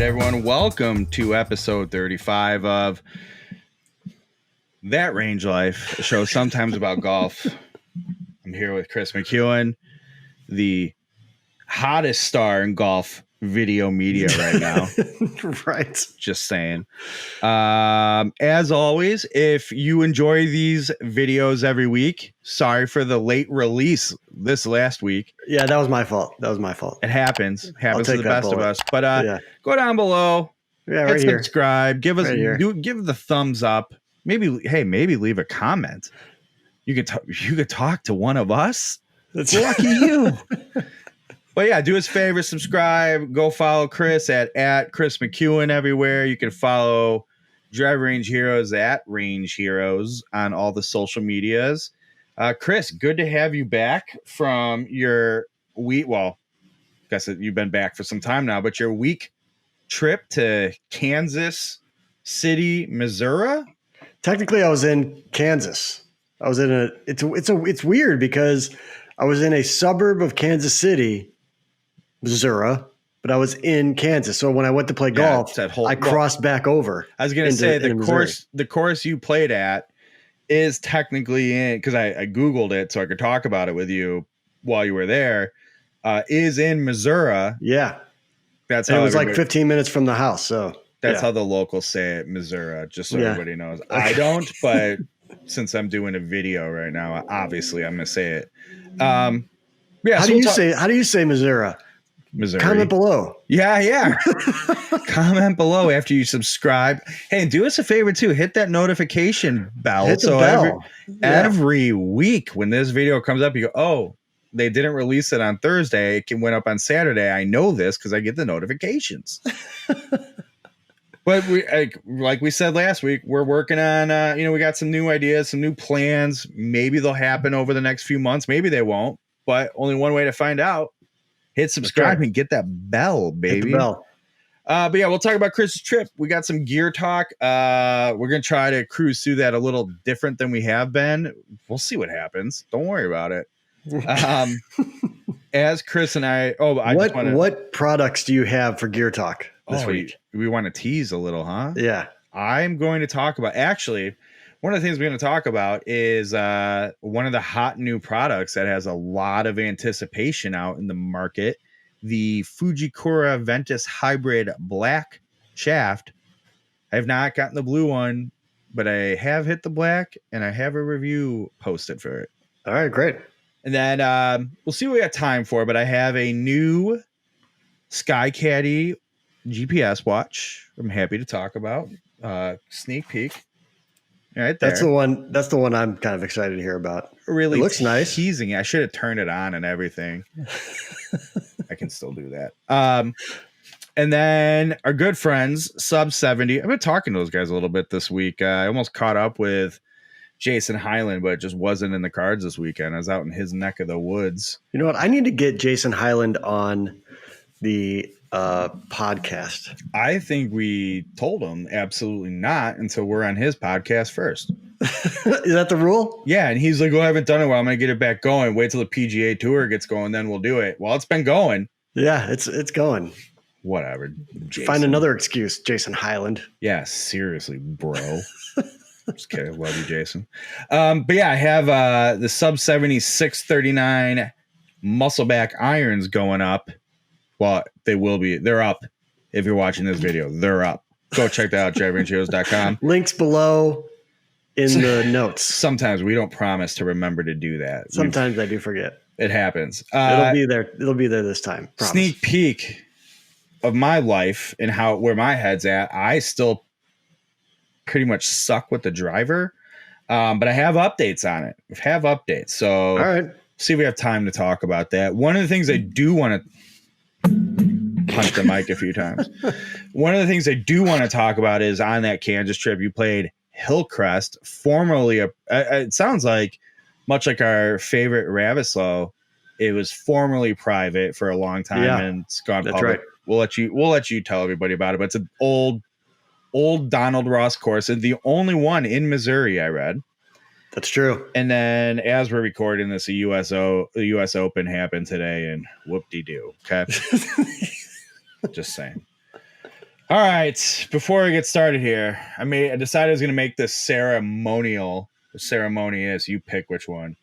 everyone. Welcome to episode 35 of That Range Life, a show sometimes about golf. I'm here with Kris McEwen, the hottest star in golf video media right now. Right. Just saying. As always, if you enjoy these videos every week, sorry for the late release this last week. Yeah, that was my fault. It happens. Happens to the best of us. But go down below. Yeah, hit right here. subscribe. Give us Right give the thumbs up. Maybe leave a comment. You could talk to one of us. That's lucky you. But yeah, do us a favor, subscribe. Go follow Kris at Kris McEwen everywhere. You can follow Drive Range Heroes at Range Heroes on all the social medias. Kris, good to have you back from your week. Well, I guess you've been back for some time now, but your week trip to Kansas City, Missouri. Technically, I was in Kansas. I was in it's weird because I was in a suburb of Kansas City, Missouri, but I was in Kansas. So when I went to play golf, I crossed back over. I was going to say the course you played at is technically in, because I Googled it so I could talk about it with you while you were there, is in Missouri. Yeah. That's how it was like 15 minutes from the house. So that's how the locals say it, Missouri, just so everybody knows. I don't, but since I'm doing a video right now, obviously I'm going to say it. How do you say Missouri? Missouri. Comment below. Yeah. Comment below after you subscribe. Hey, and do us a favor too. Hit that notification bell. Hit the bell. Every week when this video comes up, you go, oh, they didn't release it on Thursday. It went up on Saturday. I know this because I get the notifications. But like we said last week, we're working on, we got some new ideas, some new plans. Maybe they'll happen over the next few months. Maybe they won't. But only one way to find out. Hit subscribe and get that bell, baby. Hit the bell. But yeah, we'll talk about Kris's trip. We got some gear talk. We're going to try to cruise through that a little different than we have been. We'll see what happens. Don't worry about it. As Kris and what products do you have for gear talk this week? We want to tease a little, huh? Yeah. I'm going to talk about, actually, one of the things we're going to talk about is one of the hot new products that has a lot of anticipation out in the market, the Fujikura Ventus Hybrid Black shaft. I have not gotten the blue one, but I have hit the black, and I have a review posted for it. All right, great. And then we'll see what we got time for, but I have a new SkyCaddie GPS watch I'm happy to talk about. Sneak peek. Right there. That's the one I'm kind of excited to hear about. Really, it looks nice. Teasing. I should have turned it on and everything. I can still do that. And then our good friends, Sub 70. I've been talking to those guys a little bit this week. I almost caught up with Jason Hyland, but it just wasn't in the cards this weekend. I was out in his neck of the woods. You know what? I need to get Jason Hyland on the podcast. I think we told him absolutely not until we're on his podcast first. Is that the rule? Yeah, and he's like, "Oh, I haven't done it. Well, I'm gonna get it back going. Wait till the PGA Tour gets going, then we'll do it." Well, it's been going. Yeah, it's going. Whatever. Jason. Find another excuse, Jason Hyland. Yeah, seriously, bro. Just kidding. Love you, Jason. But yeah, I have the Sub 70 639 muscleback irons going up. Well, they will be. They're up. If you're watching this video, they're up. Go check that out, driverangeheroes.com. Links below in the notes. Sometimes we don't promise to remember to do that. Sometimes I do forget. It happens. It'll be there. It'll be there this time. Promise. Sneak peek of my life and where my head's at. I still pretty much suck with the driver, but I have updates on it. So all right. See if we have time to talk about that. One of the things I do want to punch the mic a few times. One of the things I do want to talk about is on that Kansas trip, you played Hillcrest, formerly it sounds like much like our favorite Ravislow. It was formerly private for a long time, and it's gone public. Right. We'll let you tell everybody about it. But it's an old Donald Ross course, and the only one in Missouri I read. That's true. And then as we're recording this, the US Open happened today, and whoop-de-doo. Okay. Just saying. All right. Before we get started here, I decided I was going to make this ceremonial. Ceremonious. You pick which one,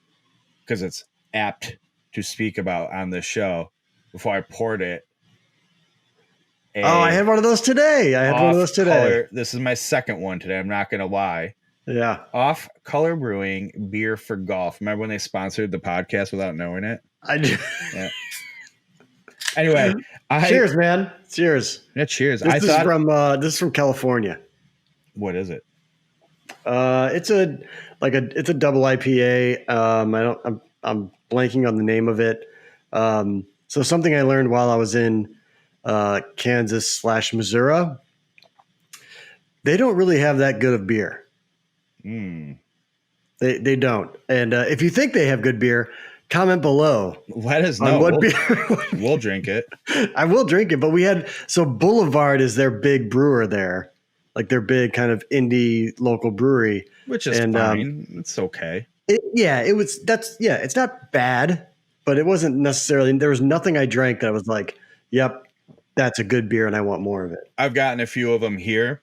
because it's apt to speak about on this show. Before I poured it. I had one of those today. Color. This is my second one today. I'm not going to lie. Yeah. Off Color Brewing beer for golf. Remember when they sponsored the podcast without knowing it? I do. Yeah. Anyway, cheers, man. Cheers. Yeah, cheers. This is from California. What is it? It's a double IPA. I'm blanking on the name of it. So something I learned while I was in Kansas/Missouri. They don't really have that good of beer. They don't. And if you think they have good beer, comment below. Let us know what beer. We'll drink it. I will drink it. But Boulevard is their big brewer there, like their big kind of indie local brewery, which is fine. It's okay. It's not bad, but it wasn't necessarily. There was nothing I drank that I was like, "Yep, that's a good beer, and I want more of it." I've gotten a few of them here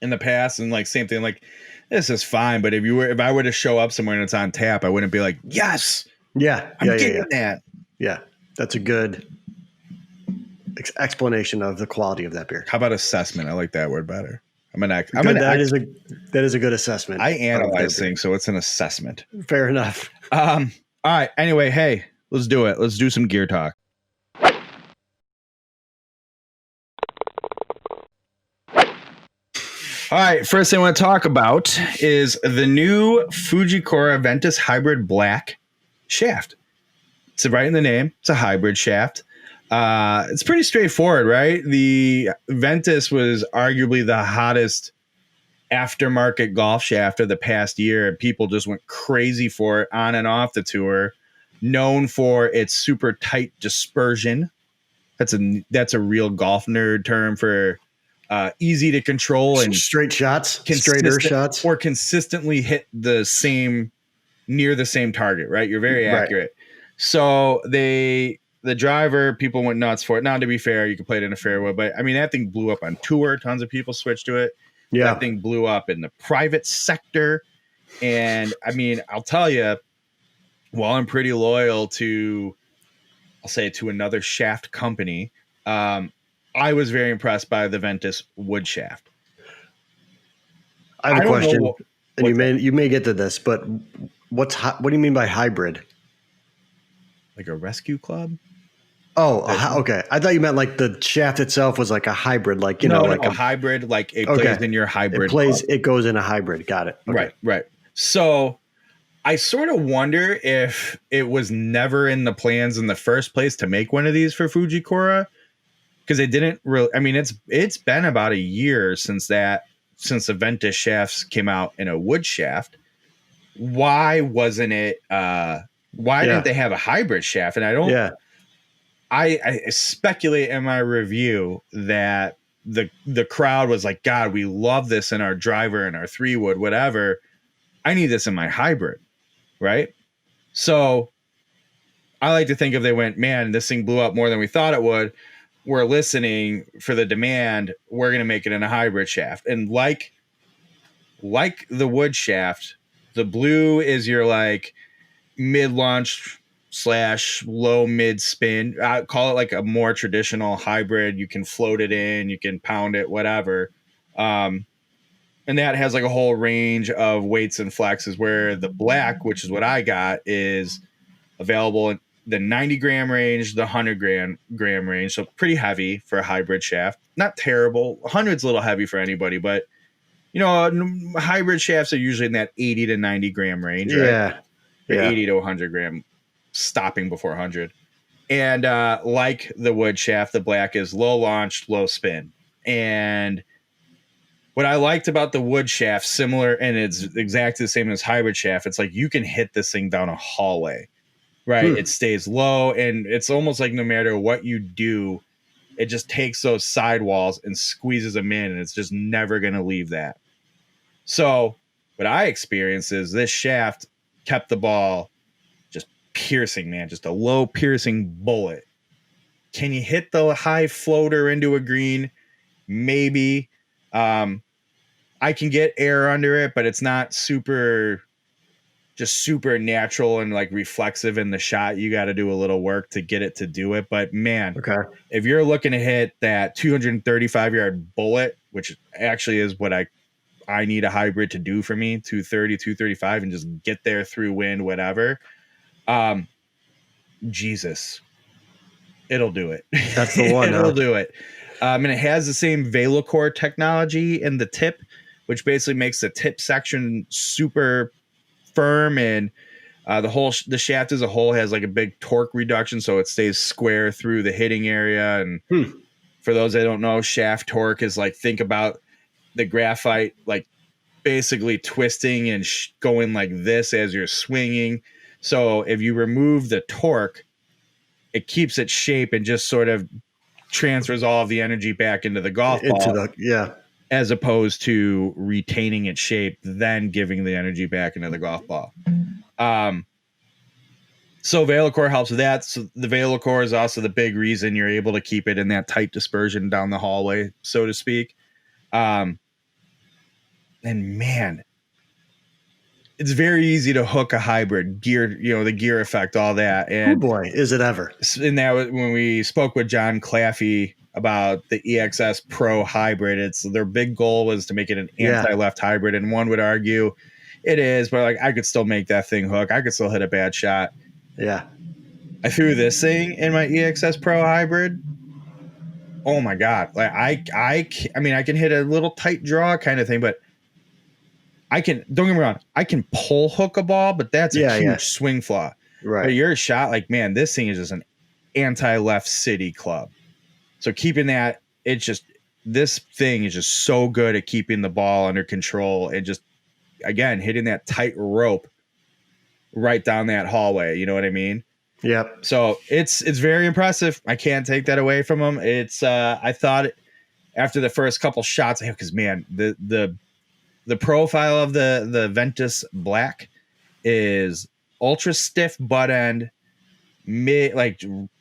in the past, and like same thing, like this is fine. But if I were to show up somewhere and it's on tap, I wouldn't be like, yes, I'm getting that. Yeah, that's a good explanation of the quality of that beer. How about assessment? I like that word better. That is a good assessment. I analyze things, so it's an assessment. Fair enough. All right. Anyway, hey, let's do it. Let's do some gear talk. All right, first thing I want to talk about is the new Fujikura Ventus Hybrid Black shaft. It's right in the name. It's a hybrid shaft. It's pretty straightforward, right? The Ventus was arguably the hottest aftermarket golf shaft of the past year, and people just went crazy for it on and off the tour. Known for its super tight dispersion. That's a real golf nerd term for easy to control and straighter shots, or consistently hit near the same target, right? You're very accurate. So the driver, people went nuts for it. Now, to be fair, you can play it in a fairway, but I mean, that thing blew up on tour. Tons of people switched to it. Yeah. That thing blew up in the private sector. And I mean, I'll tell you, while I'm pretty loyal to another shaft company, I was very impressed by the Ventus wood shaft. I have a question, and you may get to this, but what do you mean by hybrid? Like a rescue club? Oh, okay. I thought you meant like the shaft itself was like a hybrid, like a hybrid, like it plays in your hybrid. It goes in a hybrid. Got it. Okay. Right. So I sort of wonder if it was never in the plans in the first place to make one of these for Fujikura. Because it didn't really. I mean, it's been about a year since the Ventus shafts came out in a wood shaft. Why wasn't it? Why didn't they have a hybrid shaft? And I don't. Yeah. I speculate in my review that the crowd was like, God, we love this in our driver and our 3-wood, whatever. I need this in my hybrid, right? So I like to think if they went, man, this thing blew up more than we thought it would. We're listening for the demand. We're going to make it in a hybrid shaft. And like the wood shaft, the blue is your like mid-launch / low mid spin. I call it like a more traditional hybrid. You can float it in, you can pound it, whatever. And that has like a whole range of weights and flexes, where the black, which is what I got, is available in the 90 gram range, the 100 gram range. So pretty heavy for a hybrid shaft. Not terrible. 100's a little heavy for anybody, but hybrid shafts are usually in that 80 to 90 gram range, right? Yeah. 80 to 100 gram, stopping before 100. And like the wood shaft, the black is low launch, low spin. And what I liked about the wood shaft, similar, and it's exactly the same as hybrid shaft, it's like you can hit this thing down a hallway. Right. It stays low, and it's almost like no matter what you do, it just takes those sidewalls and squeezes them in, and it's just never going to leave that. So what I experienced is this shaft kept the ball just piercing, man, just a low piercing bullet. Can you hit the high floater into a green? maybe. I can get air under it, but it's not super natural and like reflexive in the shot. You got to do a little work to get it to do it. But man, if you're looking to hit that 235-yard bullet, which actually is what I need a hybrid to do for me, 230, 235, and just get there through wind, whatever. Jesus, it'll do it. That's the one. It'll do it. And it has the same Velocore technology in the tip, which basically makes the tip section super firm, and the shaft as a whole has like a big torque reduction, so it stays square through the hitting area. And for those that don't know, shaft torque is like, think about the graphite like basically twisting and going like this as you're swinging. So if you remove the torque, it keeps its shape and just sort of transfers all of the energy back into the golf ball. As opposed to retaining its shape, then giving the energy back into the golf ball. So Velocore helps with that. So the Velocore is also the big reason you're able to keep it in that tight dispersion down the hallway, so to speak. And man, it's very easy to hook a hybrid gear, the gear effect, all that. And boy, is it ever. And that when we spoke with John Claffey about the EXS Pro hybrid, their big goal was to make it an anti-left hybrid. And one would argue it is, but like I could still make that thing hook. I could still hit a bad shot. Yeah. I threw this thing in my EXS Pro hybrid. Oh my God. Like I mean, I can hit a little tight draw kind of thing, but don't get me wrong, I can pull hook a ball, but that's a huge swing flaw. Right. But your shot, like, man, this thing is just an anti-left city club. So keeping that, this thing is just so good at keeping the ball under control and just, again, hitting that tight rope right down that hallway. You know what I mean? Yep. So it's very impressive. I can't take that away from him. It's I thought after the first couple shots, because man, the profile of the Ventus Black is ultra stiff butt end,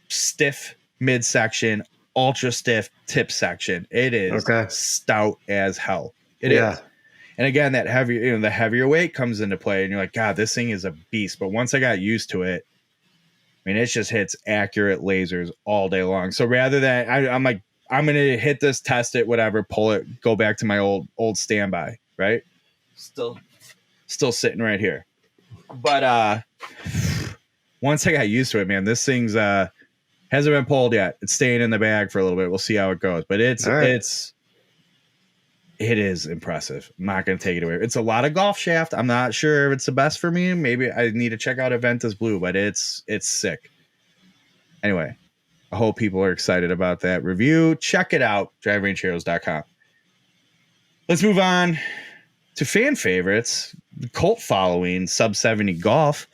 stiff midsection, ultra stiff tip section. It is stout as hell. It is. And again, that the heavier weight comes into play, and you're like, God, this thing is a beast. But once I got used to it, I mean, it just hits accurate lasers all day long. So rather than I'm like, I'm gonna hit this, test it, whatever, pull it, go back to my old standby, right? Still sitting right here. But once I got used to it, man, this thing's hasn't been pulled yet. It's staying in the bag for a little bit. We'll see how it goes. But it is impressive. I'm not going to take it away. It's a lot of golf shaft. I'm not sure if it's the best for me. Maybe I need to check out a Ventus Blue, but it's sick. Anyway, I hope people are excited about that review. Check it out, driverangeheroes.com. Let's move on to fan favorites, the cult following, sub 70 golf.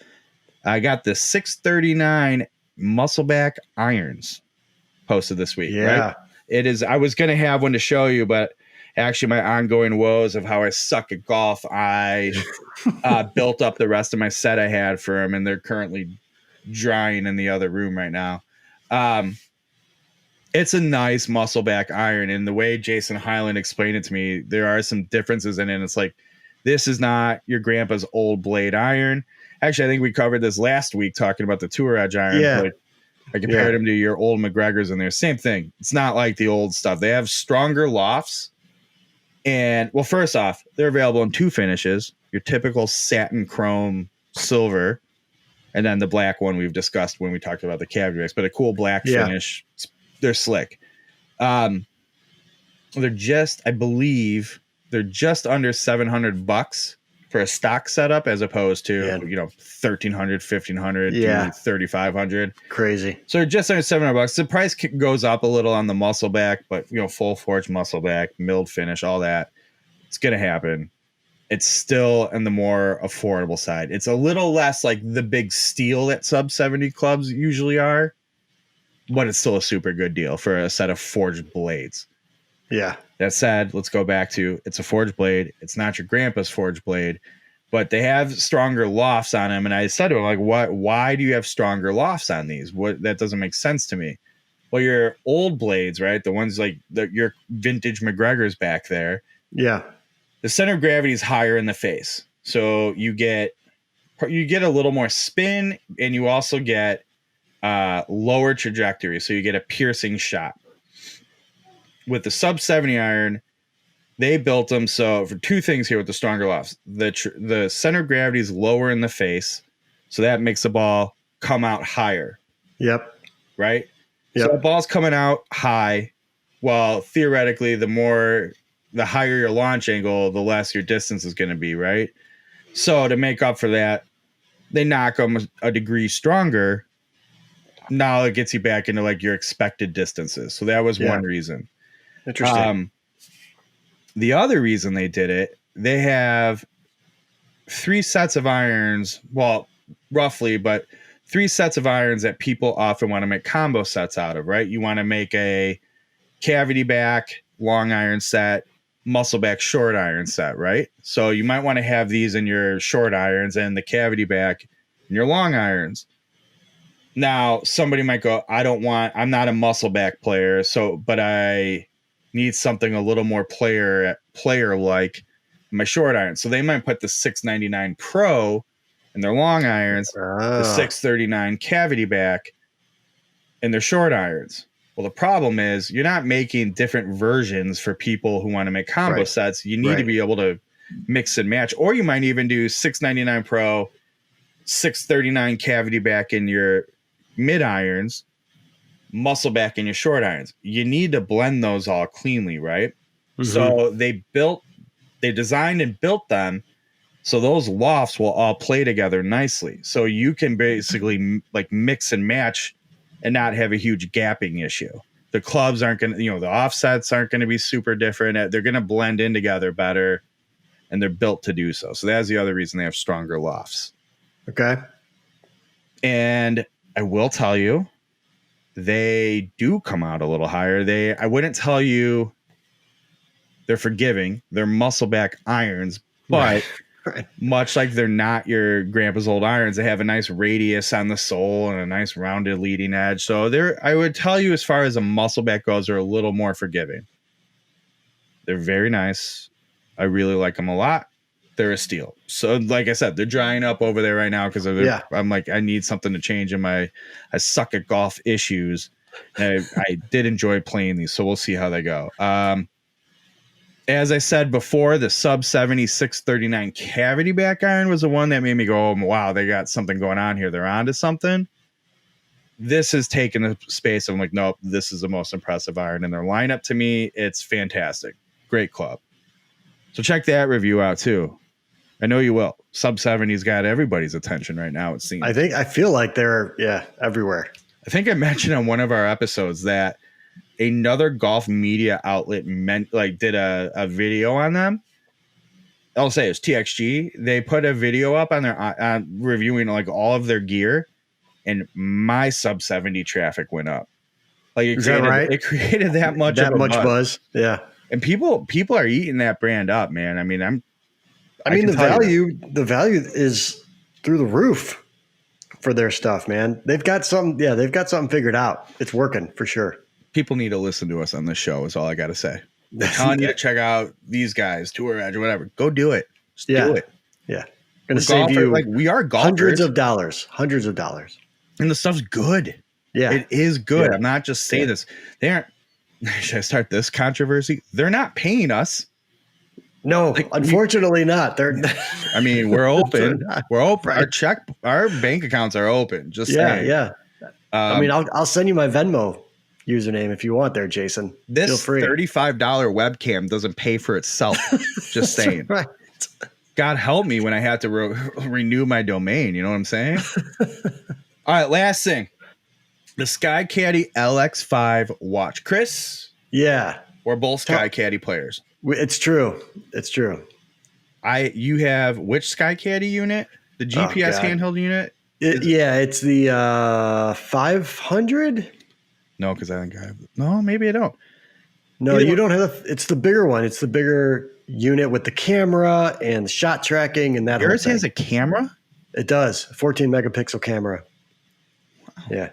I got the 639 Muscleback irons posted this week. Yeah. Right? It is. I was going to have one to show you, but actually my ongoing woes of how I suck at golf, I built up the rest of my set I had for them, and they're currently drying in the other room right now. It's a nice Muscleback iron, and the way Jason Hyland explained it to me, there are some differences in it. It's like, this is not your grandpa's old blade iron. Actually, I think we covered this last week talking about the Tour Edge iron. Yeah. But I compared them to your old McGregor's in there. Same thing. It's not like the old stuff. They have stronger lofts. And, well, first off, they're available in two finishes. Your typical satin chrome silver, and then the black one we've discussed when we talked about the cavity mix, but a cool black finish. They're slick. I believe they're just under $700 for a stock setup, as opposed to, $1,300, $1,500, $3,500. Crazy. So just under $700. The price goes up a little on the Muscleback, but full forged Muscleback, milled finish, all that, it's gonna happen. It's still on the more affordable side. It's a little less like the big steel that sub 70 clubs usually are, but it's still a super good deal for a set of forged blades. Yeah. That said, let's go back to, it's a forged blade. It's not your grandpa's forged blade, but they have stronger lofts on them. And I said to him, like, why do you have stronger lofts on these? That doesn't make sense to me. Well, your old blades, right? The ones like your vintage McGregor's back there. Yeah. The center of gravity is higher in the face. So you get a little more spin, and you also get lower trajectory. So you get a piercing shot. With the sub 70 iron, they built them so for two things here with the stronger lofts. The center of gravity is lower in the face, so that makes the ball come out higher. Yep. Right? Yep. So the ball's coming out high. Well, theoretically, the higher your launch angle, the less your distance is going to be, right? So to make up for that, they knock them a degree stronger. Now it gets you back into like your expected distances. So that was one reason. Interesting. The other reason they did it, they have 3 sets of irons, well, roughly, but 3 sets of irons that people often want to make combo sets out of, right? You want to make a cavity back, long iron set, muscle back, short iron set, right? So you might want to have these in your short irons and the cavity back in your long irons. Now, somebody might go, I'm not a muscle back player, but I need something a little more player-like in my short iron. So they might put the 699 Pro in their long irons, the 639 cavity back in their short irons. Well, the problem is you're not making different versions for people who want to make combo sets. You need to be able to mix and match, or you might even do 699 Pro, 639 cavity back in your mid irons, muscle back in your short irons. You need to blend those all cleanly, right? Mm-hmm. So they designed and built them so those lofts will all play together nicely. So you can basically like mix and match and not have a huge gapping issue. The clubs aren't going to, the offsets aren't going to be super different. They're going to blend in together better, and they're built to do so. So that's the other reason they have stronger lofts. Okay. And I will tell you, they do come out a little higher. I wouldn't tell you they're forgiving. They're muscle back irons, but much like they're not your grandpa's old irons, they have a nice radius on the sole and a nice rounded leading edge. So I would tell you, as far as a muscle back goes, they're a little more forgiving. They're very nice. I really like them a lot. They're a steal. So like I said, they're drying up over there right now because I'm like, I need something to change I suck at golf issues. And I did enjoy playing these, so we'll see how they go. As I said before, the sub 70 639 cavity back iron was the one that made me go, oh, wow, they got something going on here. They're onto something. This has taken the space of like, nope, this is the most impressive iron in their lineup to me. It's fantastic. Great club. So check that review out too. I know you will. Sub 70's got everybody's attention right now, it seems. I feel like they're everywhere. I think I mentioned on one of our episodes that another golf media outlet did a video on them. I'll say it's TXG. They put a video up on their reviewing like all of their gear, and my sub 70 traffic went up. Like it created that much buzz. Yeah. And people are eating that brand up, man. I mean, the value is through the roof for their stuff, man. They've got something figured out. It's working for sure. People need to listen to us on this show is all I got to say. They're telling you to check out these guys, Tour Edge or whatever. Go do it. Just do it. Yeah. Going to save you we are golfers. Hundreds of dollars. And the stuff's good. Yeah. It is good. Yeah. I'm not just saying this. They aren't. Should I start this controversy? They're not paying us. No, unfortunately not. I mean, we're open. We're open. Right. Our bank accounts are open. Just saying. Yeah. I mean, I'll send you my Venmo username if you want there, Jason. This Feel free. $35 webcam doesn't pay for itself. Just saying. Right. God help me when I have to renew my domain. You know what I'm saying? All right, last thing. The SkyCaddie LX5 watch. Kris? Yeah. We're both SkyCaddie players. It's true. You have which SkyCaddie unit? The GPS handheld unit? It's the 500. No, because I think I have. No, maybe I don't. No, you don't have. It's the bigger one. It's the bigger unit with the camera and the shot tracking and that. Yours has a camera? It does. 14 megapixel camera. Wow. Yeah.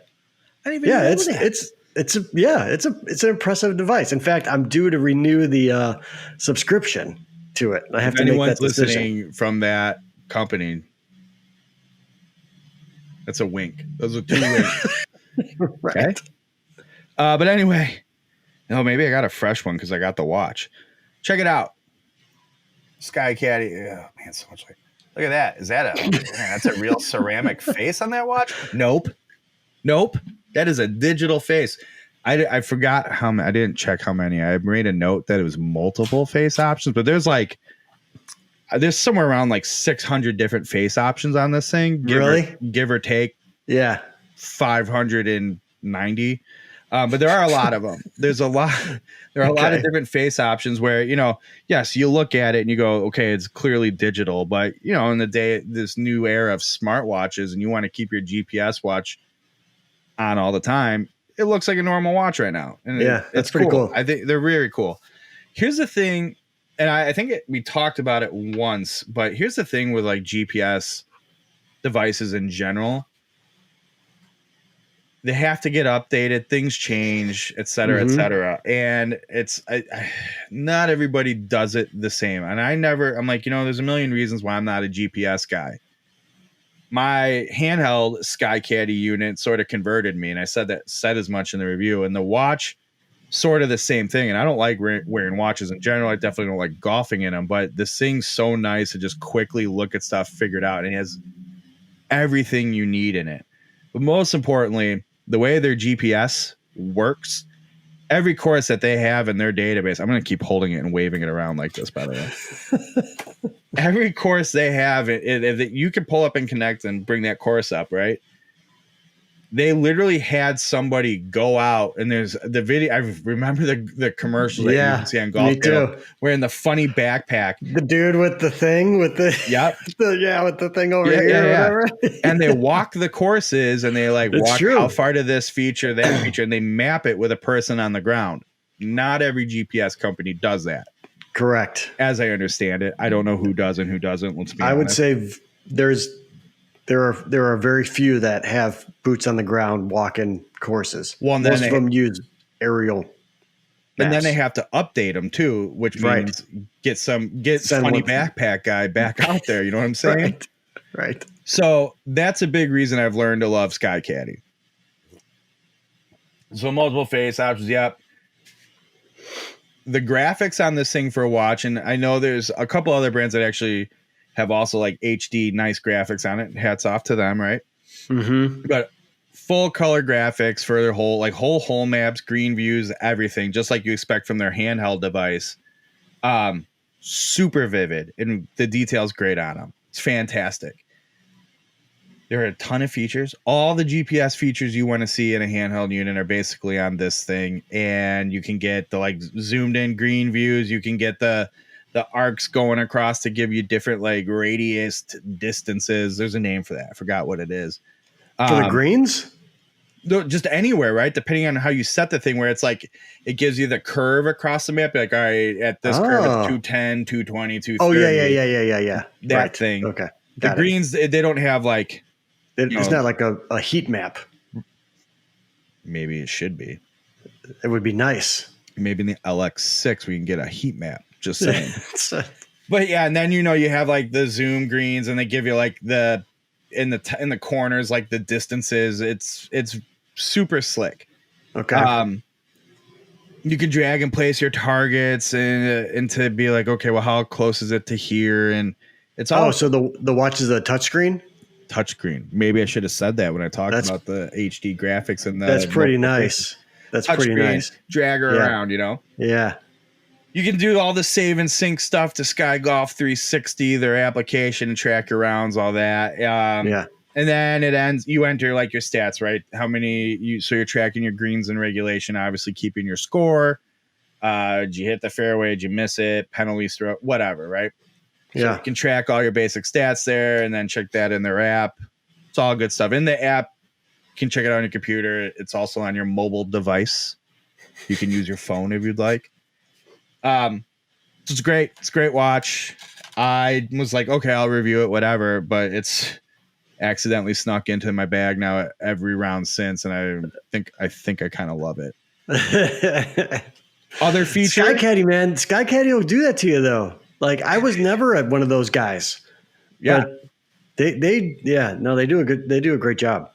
I didn't even know that. It's an impressive device. In fact, I'm due to renew the subscription to it. I have If to make that anyone's decision. listening from that company, that's a wink. Those are 2 winks. Right. Okay. But anyway, maybe I got a fresh one because I got the watch. Check it out. SkyCaddie. Oh, man, so much like. Look at that. Is that that's a real ceramic face on that watch? Nope. That is a digital face. I forgot how many. I didn't check how many. I made a note that it was multiple face options, but there's somewhere around like 600 different face options on this thing. Give or take. Yeah. 590. But there are a lot of them. There are a lot of different face options where, yes, you look at it and you go, okay, it's clearly digital, but in this new era of smartwatches and you want to keep your GPS watch on all the time, it looks like a normal watch right now. And that's pretty cool. I think they're very cool. Here's the thing. And I think we talked about it once, but here's the thing with like GPS devices in general. They have to get updated. Things change, et cetera, et cetera. And it's not everybody does it the same. And I'm like, there's a million reasons why I'm not a GPS guy. My handheld SkyCaddie unit sort of converted me. And I said as much in the review. And the watch, sort of the same thing. And I don't like wearing watches in general. I definitely don't like golfing in them. But this thing's so nice to just quickly look at stuff, figure it out. And it has everything you need in it. But most importantly, the way their GPS works, every course that they have in their database, I'm going to keep holding it and waving it around like this, by the way. Every course they have, you can pull up and connect and bring that course up, right? They literally had somebody go out, and there's the video. I remember the commercials that you can see on Golf Channel, wearing the funny backpack. The dude with the thing with the with the thing over here or whatever. And they walk the courses and they walk how far to this feature, that feature, and they map it with a person on the ground. Not every GPS company does that. Correct. As I understand it. I don't know who does and who doesn't. Let's be honest. I would say there are very few that have boots on the ground walking courses. Well, most of them use aerial maps. And then they have to update them too, which means get funny backpack guy back out there. You know what I'm saying? Right. So that's a big reason I've learned to love SkyCaddie. So multiple face options. Yep. The graphics on this thing for a watch, and I know there's a couple other brands that actually have also like HD nice graphics on it. Hats off to them, right? Mm-hmm. But full color graphics for their whole maps, green views, everything, just like you expect from their handheld device. Super vivid, and the detail's great on them. It's fantastic. There are a ton of features. All the GPS features you want to see in a handheld unit are basically on this thing, and you can get the zoomed in green views. You can get the arcs going across to give you different radius distances. There's a name for that. I forgot what it is. For the greens? Just anywhere, right? Depending on how you set the thing, where it's it gives you the curve across the map. All right, at this curve, it's 210, 220, 230. Oh, yeah. That thing. Okay. The greens, they don't have it's not like a heat map. Maybe it should be. It would be nice. Maybe in the LX6 we can get a heat map. Just saying. But yeah, and then you have the zoom greens, and they give you the in the corners the distances. It's super slick. Okay. You can drag and place your targets and to be okay, well, how close is it to here? And it's all. Oh, so the watch is a touchscreen? Touchscreen. Maybe I should have said that when I talked about the HD graphics and that's pretty nice. That's pretty nice. Drag her around, Yeah. You can do all the save and sync stuff to Sky Golf 360, their application, track your rounds, all that. And then it ends. You enter your stats, right? How many so you're tracking your greens in regulation, obviously keeping your score. Did you hit the fairway? Did you miss it? Penalties throw, whatever, right? So you can track all your basic stats there, and then check that in their app. It's all good stuff. In the app, you can check it out on your computer. It's also on your mobile device. You can use your phone if you'd like. It's great. It's a great watch. I was okay, I'll review it, whatever. But it's accidentally snuck into my bag now every round since, and I think I kind of love it. Other feature, SkyCaddie, man, SkyCaddie will do that to you though. Like I was never one of those guys. yeah. But they do a great job.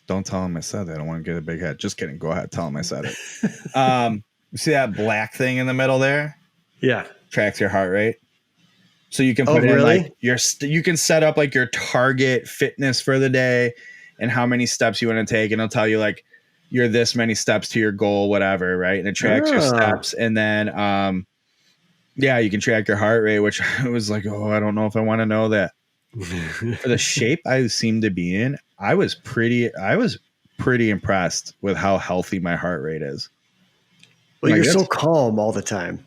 Don't tell them I said that. I don't want to get a big head. Just kidding. Go ahead. Tell them I said it. You see that black thing in the middle there? Yeah. Tracks your heart rate. So you can put in really? like you can set up like your target fitness for the day and how many steps you want to take. And it'll tell you like you're this many steps to your goal, whatever. Right. And it tracks your steps. And then, yeah, you can track your heart rate, which I was like, oh, I don't know if I want to know that. For the shape I seem to be in, I was pretty impressed with how healthy my heart rate is. Well, like, you're so calm all the time.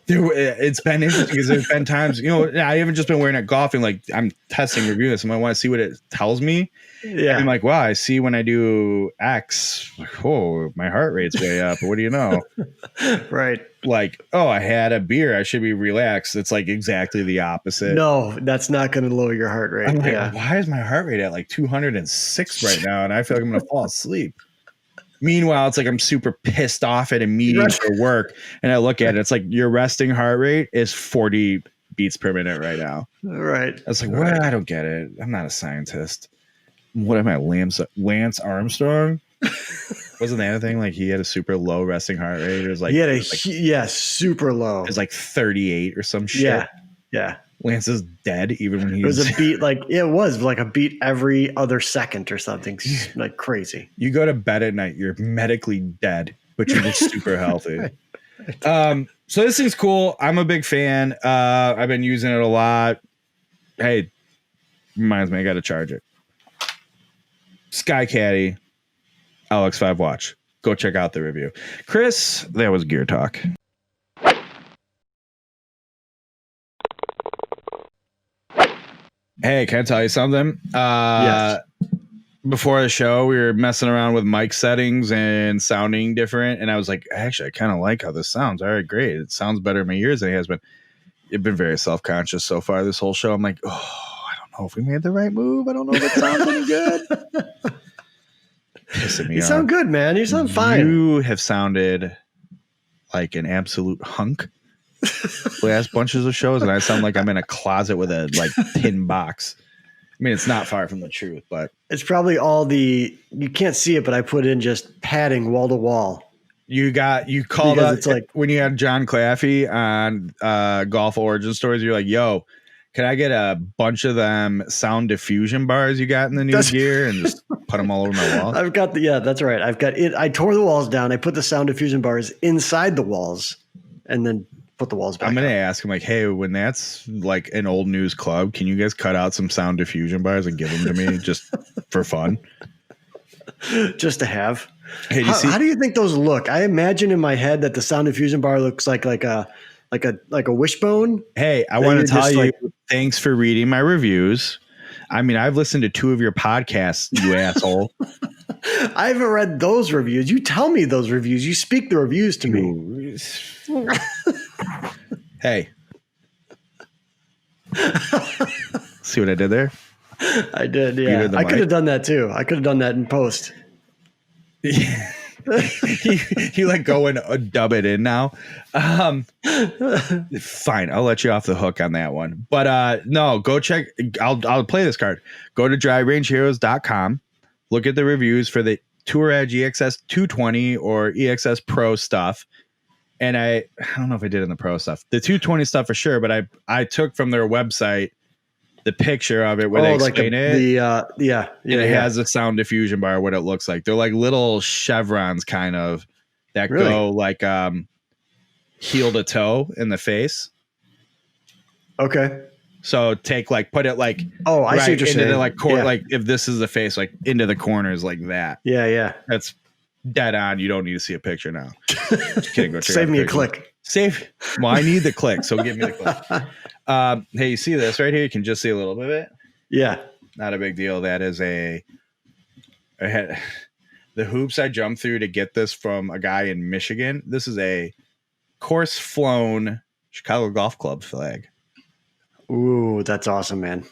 It's been interesting because there's been times, I haven't just been wearing it golfing. Like I'm testing, reviewing this, and I want to see what it tells me. Yeah, and I'm like, wow, I see when I do X, like, oh, my heart rate's way up. What do you know? Right. Like, oh, I had a beer, I should be relaxed. It's like exactly the opposite. No, that's not going to lower your heart rate. I'm like, why is my heart rate at like 206 right now? And I feel like I'm going to fall asleep. Meanwhile, it's like I'm super pissed off at a meeting for work, and I look at it. It's like your resting heart rate is 40 beats per minute right now. Right. I was like, what? I don't get it. I'm not a scientist. What am I, Lance Armstrong? Wasn't that a thing? Like he had a super low resting heart rate. It was like super low. It was like 38 or some shit. Yeah. Yeah. Lance is dead even when he was a beat it was like a beat every other second or something like crazy. You go to bed at night, you're medically dead, but you're just super healthy. So this thing's cool. I'm a big fan. I've been using it a lot. Hey, reminds me I got to charge it. SkyCaddie LX5 watch. Go check out the review. Kris, that was Gear Talk. Hey, can I tell you something? Yes. Before the show, we were messing around with mic settings and sounding different. And I was like, actually, I kind of like how this sounds. All right, great. It sounds better in my ears than it has been. You've been very self-conscious so far this whole show. I'm like, oh, I don't know if we made the right move. I don't know if it sounds any good. Pissing me off. You sound good, man. You sound fine. You have sounded like an absolute hunk last bunches of shows, and I sound like I'm in a closet with a tin box. I mean, it's not far from the truth, but it's probably you can't see it, but I put in just padding wall to wall. You called up, it's like when you had John Claffey on Golf Origin Stories, you're like, yo, can I get a bunch of them sound diffusion bars you got in the new gear and just put them all over my wall? I've got that's right. I've got it. I tore the walls down. I put the sound diffusion bars inside the walls and then put the walls back. I'm going to ask him like, hey, when that's like an old news club, can you guys cut out some sound diffusion bars and give them to me just for fun? Just to have. Hey, how do you think those look? I imagine in my head that the sound diffusion bar looks like a wishbone. Hey, I want to tell you, thanks for reading my reviews. I mean, I've listened to 2 of your podcasts, you asshole. I haven't read those reviews. You tell me those reviews. You speak the reviews to me. Hey. See what I did there? I did, yeah. I could have done that too. I could have done that in post. you like go and dub it in now. Fine, I'll let you off the hook on that one. But no, go check. I'll play this card. Go to driverangeheroes.com. Look at the reviews for the Tour Edge EXS 220 or EXS Pro stuff. And I don't know if I did in the Pro stuff. The 220 stuff for sure, but I took from their website the picture of it where they explain it. It has a sound diffusion bar, what it looks like. They're like little chevrons kind of that go like heel to toe in the face. Okay. So put it like I see what you're saying. Like like if this is the face, like into the corners like that. Yeah, yeah. That's dead on. You don't need to see a picture now. Just kidding. Go save me a click. Well, I need the click, so give me the click. Hey, you see this right here? You can just see a little bit of it. Yeah. Not a big deal. That is I had the hoops I jumped through to get this from a guy in Michigan. This is a course flown Chicago Golf Club flag. Ooh, that's awesome, man.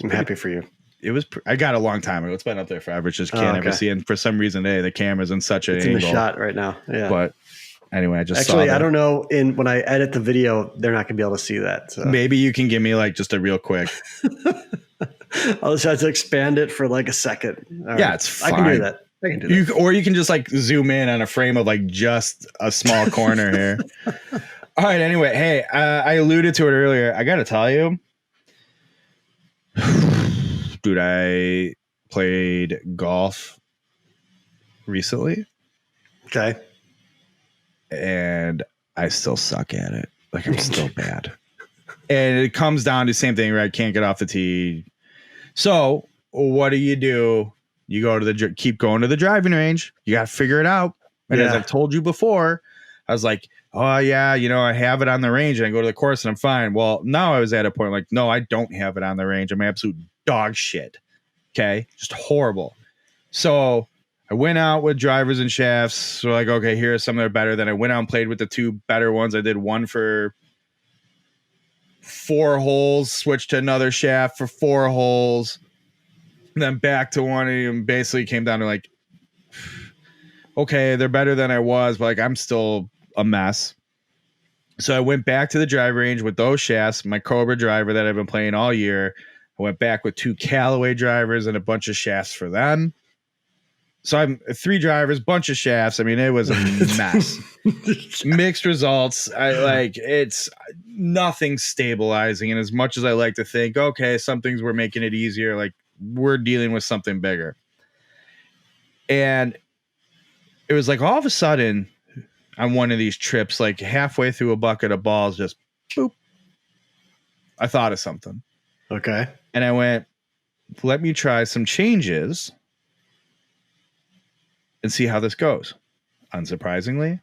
I'm happy for you. It was, I got a long time ago. It's been up there forever. It's just can't ever see it. And for some reason, the camera's in such an It's angle. in the shot right now. Yeah. But anyway, I just actually, saw I don't know. When I edit the video, they're not gonna be able to see that. So. Maybe you can give me like just a real quick. I'll just have to expand it for like a second. Yeah, it's fine. I can do that. I can do that. Or you can just like zoom in on a frame of like just a small corner here. All right. Anyway, hey, I alluded to it earlier. I got to tell you, dude, I played golf recently. Okay. And I still suck at it. Like I'm still bad. And it comes down to the same thing, right? Can't get off the tee. So what do? You go to keep going to the driving range. You got to figure it out. And as I've told you before, I was like, oh yeah, I have it on the range and I go to the course and I'm fine. Well, now I was at a point like, no, I don't have it on the range. I'm absolute dog shit. Okay. Just horrible. So I went out with drivers and shafts. So like, okay, here's some that are better. Then I went out and played with the two better ones. I did one for 4 holes, switched to another shaft for 4 holes, and then back to one. And basically came down to like, okay, they're better than I was, but like I'm still a mess. So I went back to the drive range with those shafts, my Cobra driver that I've been playing all year. I went back with 2 Callaway drivers and a bunch of shafts for them. So I'm 3 drivers, bunch of shafts. I mean, it was a mess. Mixed results. It's nothing stabilizing. And as much as I like to think, okay, some things were making it easier, like we're dealing with something bigger. And it was like all of a sudden on one of these trips, like halfway through a bucket of balls, just boop. I thought of something. Okay. And I went, let me try some changes and see how this goes. Unsurprisingly,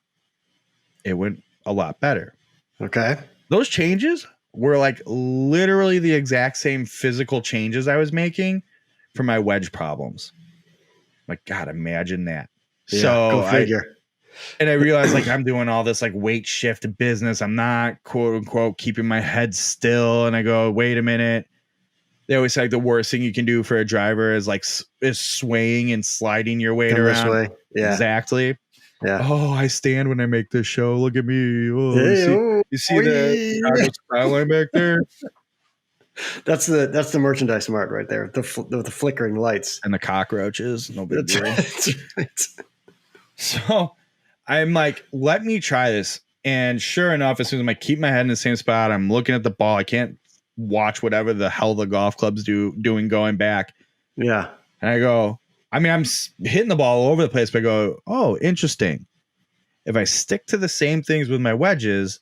it went a lot better. Okay. Those changes were like literally the exact same physical changes I was making for my wedge problems. Like, God, imagine that. Yeah, so go figure. I realized like I'm doing all this like weight shift business. I'm not quote unquote keeping my head still. And I go, wait a minute. They always say like, the worst thing you can do for a driver is swaying and sliding your weight Come around. this way. Yeah. Exactly. Yeah. Oh, I stand when I make this show. Look at me. Oh, Hey, you see the Chicago skyline back there? That's the merchandise mart right there. The flickering lights and the cockroaches. No big deal. That's right. So I'm like, let me try this. And sure enough, as soon as I keep my head in the same spot, I'm looking at the ball. I can't watch whatever the hell the golf club's doing going back. Yeah. And I go, I'm hitting the ball all over the place, but I go, oh, interesting. If I stick to the same things with my wedges,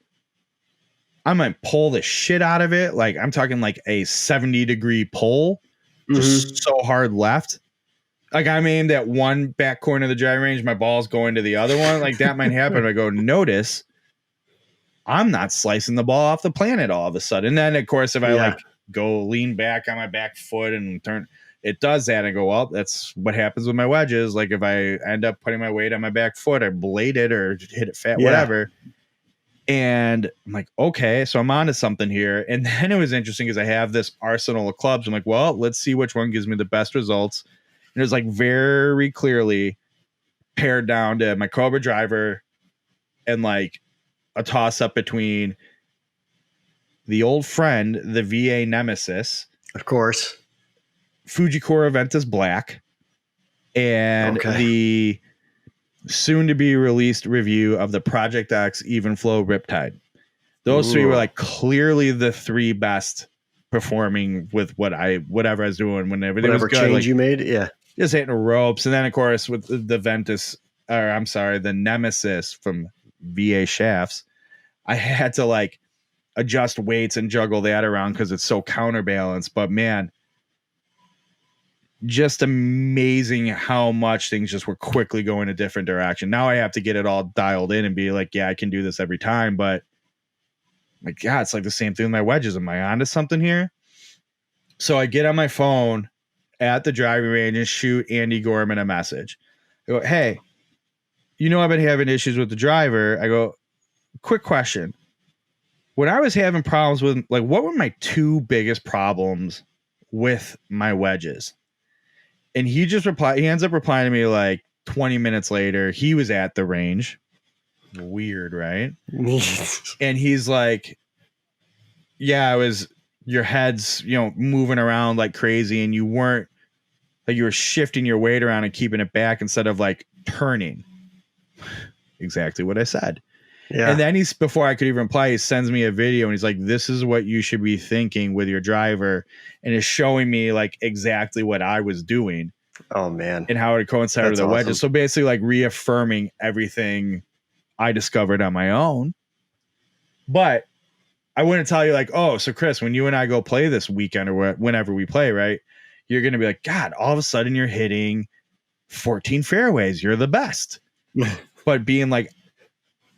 I might pull the shit out of it. Like I'm talking like a 70-degree pull, just so hard left. Like I'm aimed at one back corner of the driving range, my ball's going to the other one. Like that might happen. I go, notice I'm not slicing the ball off the planet all of a sudden. And then of course, if I like go lean back on my back foot and turn, it does that. I go, well, that's what happens with my wedges. Like if I end up putting my weight on my back foot, I blade it or hit it fat, whatever. And I'm like, okay, so I'm onto something here. And then it was interesting because I have this arsenal of clubs. I'm like, well, let's see which one gives me the best results. And it was like very clearly pared down to my Cobra driver and like a toss up between the old friend, the VA Nemesis, of course, Fujikura Ventus Black, and the soon to be released review of the Project X Even Flow Riptide. Those three were like clearly the 3 best performing with whatever I was doing whenever it was good. Change like, you made. Yeah. Just hitting ropes. And then of course with the Nemesis from VA Shafts, I had to like adjust weights and juggle that around because it's so counterbalanced. But man, just amazing how much things just were quickly going a different direction. Now I have to get it all dialed in and be like, yeah, I can do this every time. But my God, it's like the same thing with my wedges. Am I onto something here? So I get on my phone at the driving range and shoot Andy Gorman a message. I go, hey, I've been having issues with the driver. I go, quick question. when I was having problems with, like, what were my two biggest problems with my wedges? And he just replied, he ends up replying to me like 20 minutes later. He was at the range. Weird, right? And he's like, yeah, your head's, moving around like crazy, and you weren't, like, you were shifting your weight around and keeping it back instead of like turning. Exactly what I said. Yeah. And then before I could even reply, he sends me a video and he's like, this is what you should be thinking with your driver. And is showing me like exactly what I was doing. Oh man. And how it coincided with the wedges. So basically like reaffirming everything I discovered on my own. But I wouldn't tell you like, oh, so Kris, when you and I go play this weekend or whenever we play, right? You're going to be like, God, all of a sudden you're hitting 14 fairways. You're the best. But being like,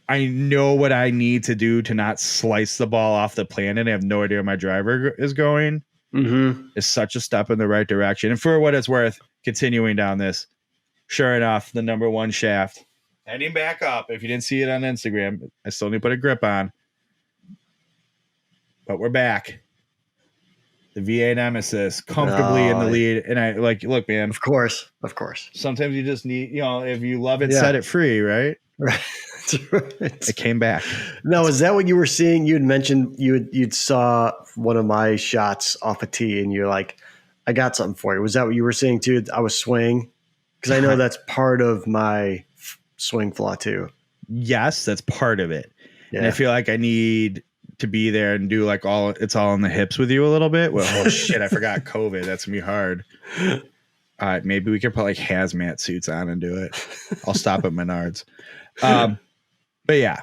I know what I need to do to not slice the ball off the planet. I have no idea where my driver is going. Is such a step in the right direction. And for what it's worth, continuing down this, sure enough, the number one shaft heading back up. If you didn't see it on Instagram, I still need to put a grip on. But we're back. The V8 Nemesis comfortably in the lead. And I like, look, man. Of course. Sometimes you just need, if you love it, set it free, right? Right. That's right. It came back. Now, is that what you were seeing? You had mentioned you'd saw one of my shots off a tee and you're like, I got something for you. Was that what you were seeing too? I was swinging? Because I know that's part of my swing flaw too. Yes, that's part of it. Yeah. And I feel like I need to be there and do like it's all in the hips with you a little bit. Well, oh shit, I forgot COVID. That's gonna be hard. All right, maybe we could put like hazmat suits on and do it. I'll stop at Menards. But yeah,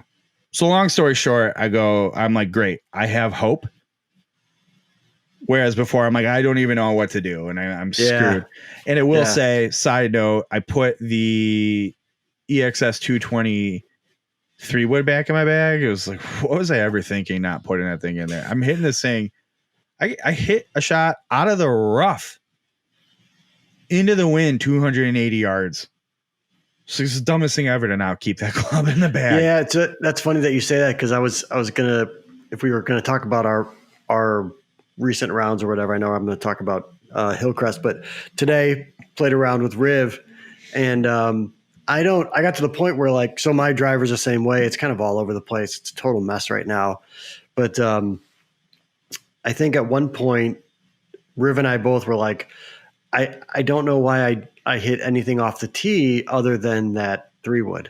so long story short, I'm like, great, I have hope. Whereas before I'm like, I don't even know what to do. And I'm screwed. And it will say, side note, I put the EXS 220 3-wood back in my bag. It was like, what was I ever thinking not putting that thing in there? I'm hitting this thing. I hit a shot out of the rough into the wind, 280 yards. So it's the dumbest thing ever to now keep that club in the bag. Yeah, that's funny that you say that, because I was gonna, if we were gonna talk about our recent rounds or whatever, I know I'm gonna talk about Hillcrest, but today played around with Riv, and I got to the point where like, so my driver's the same way. It's kind of all over the place. It's a total mess right now. But I think at one point, Riv and I both were like, I don't know why I hit anything off the tee other than that 3-wood.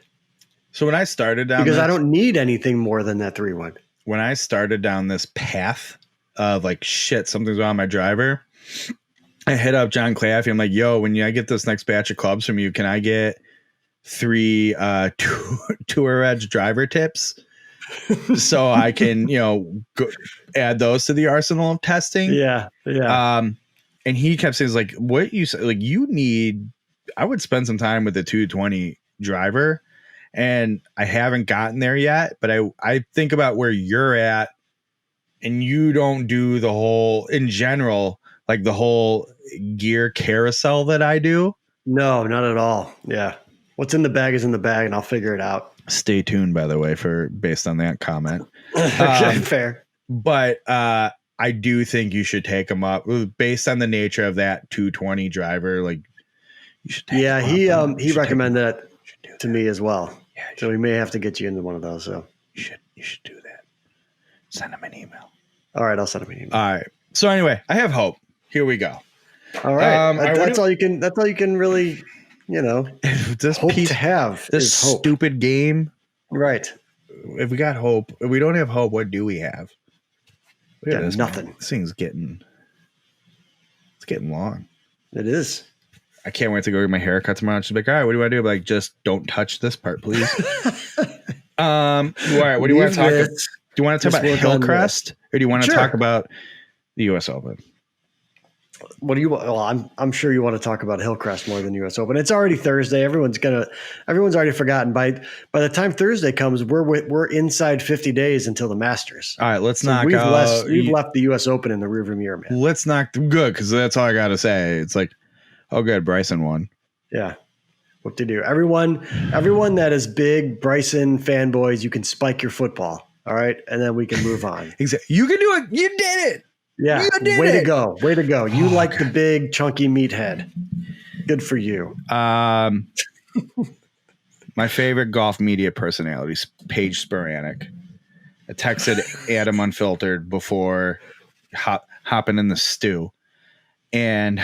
So when I started down because I don't need anything more than that 3-wood. When I started down this path of like, shit, something's wrong with my driver, I hit up John Claffey. I'm like, yo, when I get this next batch of clubs from you, can I get 3 Tour Edge driver tips so I can, go add those to the arsenal of testing? Yeah. And he kept saying, like, what you said, like, you need, I would spend some time with the 220 driver, and I haven't gotten there yet, but I think about where you're at, and you don't do the whole, in general, like the whole gear carousel that I do. No, not at all. Yeah. What's in the bag is in the bag, and I'll figure it out. Stay tuned, by the way, based on that comment. Fair. But, I do think you should take him up based on the nature of that 220 driver. Like, you should take him up. He recommended that to me as well. Yeah, so we may have to get you into one of those. So you should do that. Send him an email. All right, I'll send him an email. All right. So anyway, I have hope. Here we go. All right. That's all you can really, this hope to have. This stupid game. Right. If we got hope, if we don't have hope, what do we have? Yeah, nothing. This thing's getting long. It is. I can't wait to go get my haircut tomorrow. She's like, all right, what do I do? I'm like, just don't touch this part, please. All right, what do you want to talk about? Do you want to talk about Hillcrest, or do you want to talk about the U.S. Open? What do you want? Well, I'm sure you want to talk about Hillcrest more than U.S. Open. It's already Thursday. Everyone's already forgotten. By the time Thursday comes, we're inside 50 days until the Masters. All right, let's knock out. We've left the U.S. Open in the rearview mirror, man. Let's knock good, because that's all I got to say. It's like, oh, good, Bryson won. Yeah, what to do? Everyone that is big Bryson fanboys, you can spike your football. All right. And then we can move on. Exactly. You can do it. You did it. Yeah. You did Way it. to go. Way to go. You like the big chunky meathead. Good for you. My favorite golf media personality is Paige Sporanic. I texted Adam Unfiltered before hopping in the stew. And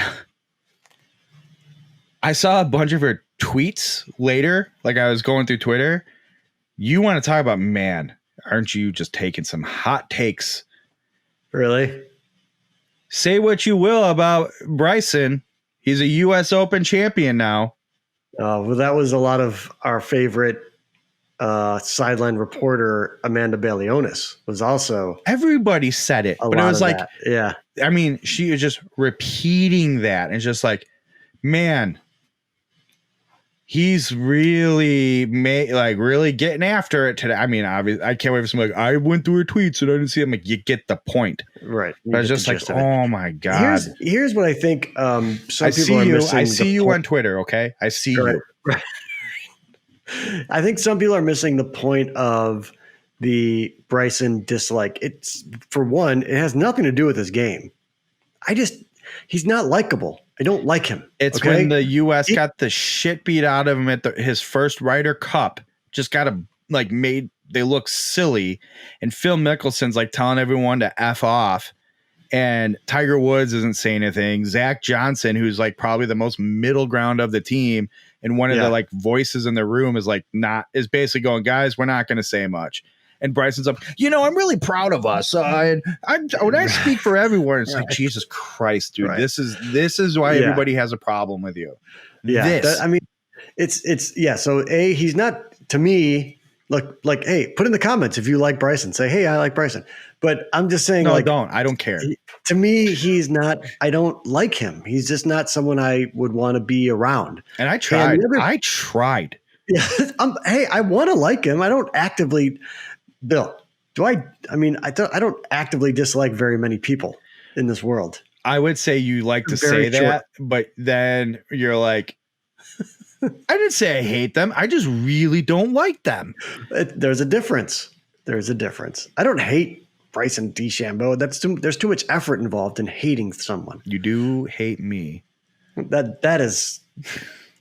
I saw a bunch of her tweets later. Like I was going through Twitter. You want to talk about, man, aren't you just taking some hot takes? Really? Say what you will about Bryson. He's a U.S. Open champion now. Well, that was a lot of our favorite sideline reporter, Amanda Balionis, was also. Everybody said it, but it was like, yeah. I mean, she was just repeating that and just like, man, he's really really getting after it today. I mean, obviously, I can't wait for somebody like, I went through her tweets and I didn't see them. Like, you get the point, right? But it's just like, oh my god. Here's what I think. Some I people are missing. I see you on Twitter. Okay, I see you. Right. I think some people are missing the point of the Bryson dislike. It's, for one, it has nothing to do with his game. He's not likable. I don't like him. It's okay? When the U.S. got the shit beat out of him at his first Ryder Cup, just got him made they look silly, and Phil Mickelson's like telling everyone to F off, and Tiger Woods isn't saying anything. Zach Johnson, who's like probably the most middle ground of the team, and one of the like voices in the room is basically going, guys, we're not going to say much. And Bryson's up, I'm really proud of us. And when I speak for everyone, it's like, Jesus Christ, dude, this is why everybody has a problem with you. Yeah. So he's not, to me, like, hey, put in the comments if you like Bryson. Say, hey, I like Bryson. But I'm just saying, I don't care. To me, he's not, I don't like him. He's just not someone I would want to be around. And I tried. I tried. Yeah. Hey, I want to like him. I don't actively, Bill, I don't actively dislike very many people in this world. I would say you like to say that, but then you're like, I didn't say I hate them. I just really don't like them. There's a difference. I don't hate Bryson DeChambeau. There's too much effort involved in hating someone. You do hate me. That is,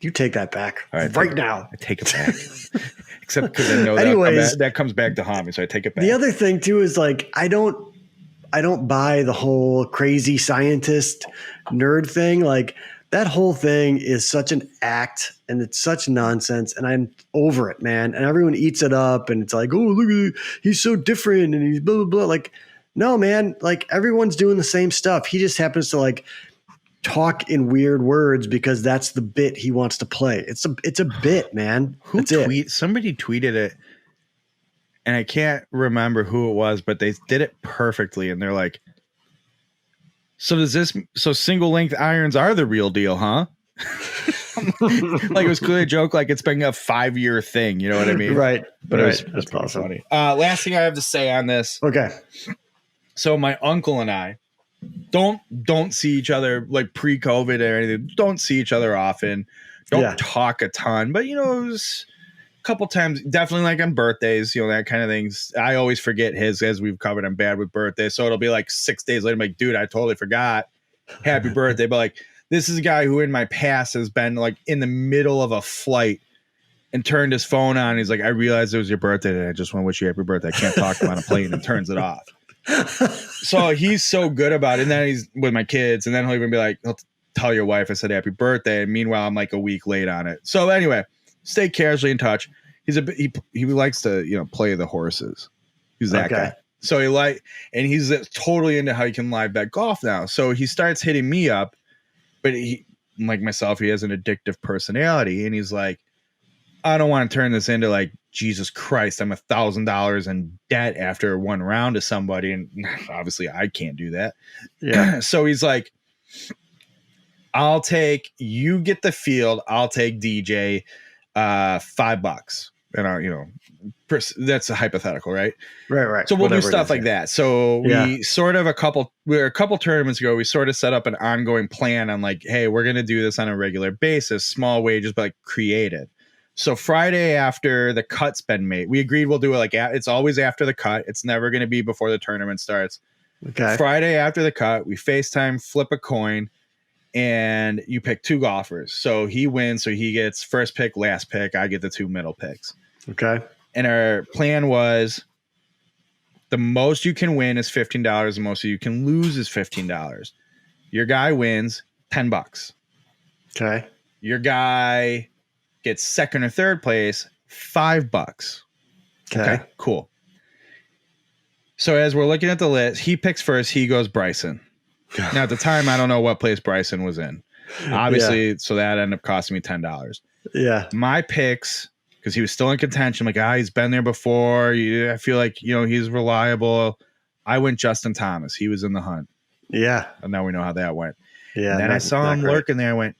you take that back right now. I take it back. Except because I know that comes back to haunt me, so I take it back. The other thing too is like I don't buy the whole crazy scientist nerd thing. Like that whole thing is such an act and it's such nonsense, and I'm over it, man. And everyone eats it up, and it's like, oh, look at him. He's so different, and he's blah blah blah. Like, no, man. Like everyone's doing the same stuff. He just happens to like talk in weird words because that's the bit he wants to play. It's a bit, man. Somebody tweeted it, and I can't remember who it was, but they did it perfectly. And they're like, so single length irons are the real deal, huh? Like it was clearly a joke. Like it's been a 5-year thing. You know what I mean? Right. But it was pretty funny. Last thing I have to say on this. Okay. So my uncle and I don't see each other like pre-COVID or anything. Don't see each other often. Don't talk a ton. But it was a couple times, definitely like on birthdays, that kind of things. I always forget his, as we've covered. I'm bad with birthdays, so it'll be like 6 days later. I'm like, dude, I totally forgot. Happy birthday! But like, this is a guy who in my past has been like in the middle of a flight and turned his phone on. He's like, I realized it was your birthday today. I just want to wish you happy birthday. I can't talk to him on a plane, and turns it off. So he's so good about it. And then he's with my kids, and then he'll even be like, he'll tell your wife I said happy birthday. And meanwhile, I'm like a week late on it. So anyway, stay casually in touch. He likes to, play the horses. He's that guy. So he's totally into how he can live bet golf now. So he starts hitting me up, but he, like myself, he has an addictive personality, and he's like, I don't want to turn this into like, Jesus Christ, I'm $1,000 in debt after one round to somebody. And obviously I can't do that. Yeah. So he's like, you get the field. I'll take DJ, $5. And that's a hypothetical, right? Right. So we'll do stuff like that. So we sort of a couple tournaments ago, we sort of set up an ongoing plan on like, hey, we're going to do this on a regular basis, small wages, but like creative. So Friday after the cut's been made, we agreed we'll do it like it's always after the cut. It's never going to be before the tournament starts. Okay. Friday after the cut, we FaceTime, flip a coin, and you pick 2 golfers. So he wins. So he gets first pick, last pick. I get the 2 middle picks. Okay. And our plan was the most you can win is $15. The most you can lose is $15. Your guy wins $10. Okay. Your guy gets second or third place, $5. Okay, cool. So as we're looking at the list, he picks first. He goes Bryson. Now at the time, I don't know what place Bryson was in. Obviously, so that ended up costing me $10. Yeah. My picks, because he was still in contention, like, he's been there before. I feel like, he's reliable. I went Justin Thomas. He was in the hunt. Yeah. And now we know how that went. Yeah. And then I saw him lurking there. I went,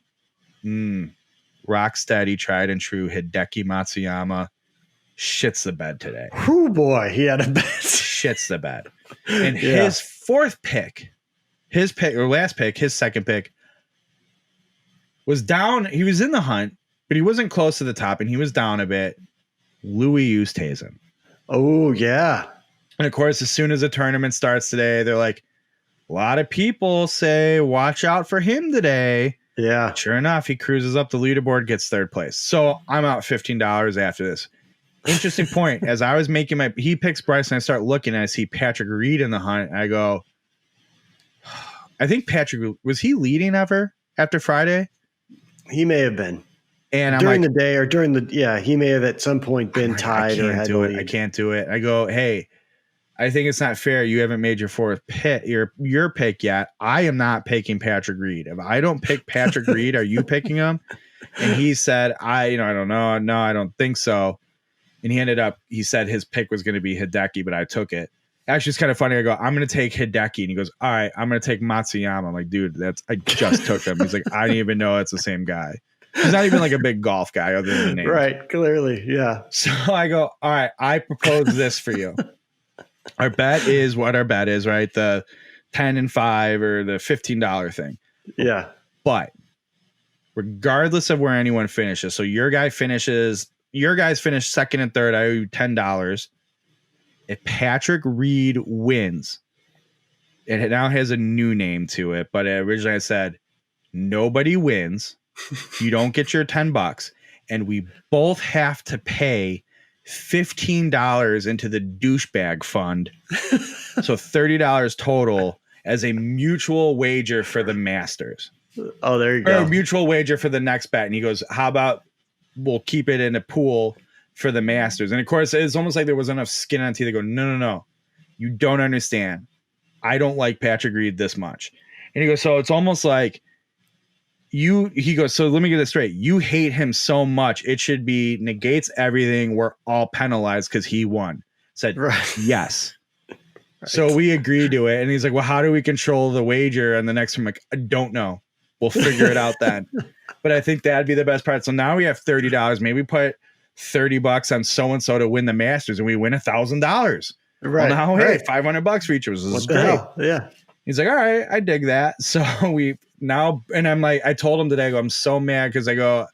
rock steady, tried and true, Hideki Matsuyama. Shits the bed today. Oh boy, he had a bed. Shits the bed. And his fourth pick, last pick, his second pick was down. He was in the hunt, but he wasn't close to the top, and he was down a bit. Louis Oosthuizen. Oh yeah. And of course, as soon as the tournament starts today, they're like, a lot of people say, watch out for him today. Yeah. Sure enough, he cruises up the leaderboard, gets third place. So I'm out $15 after this. Interesting point. As I was making he picks Bryson, I start looking and I see Patrick Reed in the hunt. I go, I think Patrick, was he leading ever after Friday? He may have been. And I'm during the day or during the, he may have at some point been tied or had to lead. I can't do it. I go, hey, I think it's not fair. You haven't made your fourth pick, your pick yet. I am not picking Patrick Reed. If I don't pick Patrick Reed, are you picking him? And he said, I don't know. No, I don't think so. And he said his pick was going to be Hideki, but I took it. Actually, it's kind of funny. I go, I'm going to take Hideki. And he goes, all right, I'm going to take Matsuyama. I'm like, dude, I just took him. He's like, I didn't even know it's the same guy. He's not even like a big golf guy other than the name. Right. Clearly. Yeah. So I go, all right, I propose this for you. Our bet is what our bet is, right? The 10 and 5 or the $15 thing. Yeah. But regardless of where anyone finishes, so your guys finish second and third, I owe you $10. If Patrick Reed wins, it now has a new name to it, but originally I said nobody wins. You don't get your $10, and we both have to pay $15 into the douchebag fund. So $30 total as a mutual wager for the Masters. Oh, there you go. Or a mutual wager for the next bet. And he goes, how about we'll keep it in a pool for the Masters? And of course, it's almost like there was enough skin on teeth. They go, no. You don't understand. I don't like Patrick Reed this much. And he goes, so it's almost like he goes, so let me get this straight. You hate him so much. It should be negates everything. We're all penalized because he won. Said, right. Yes. Right. So we agreed to it. And he's like, well, how do we control the wager? And the next one, I'm like, I don't know. We'll figure it out then. But I think that'd be the best part. So now we have $30. Maybe put $30 on so-and-so to win the Masters and we win $1,000. Right. Well, now, hey, $500 for each of us. This is great. Hell? Yeah. He's like, all right, I dig that. So and I'm like, I told him today, I go, I'm so mad because I go,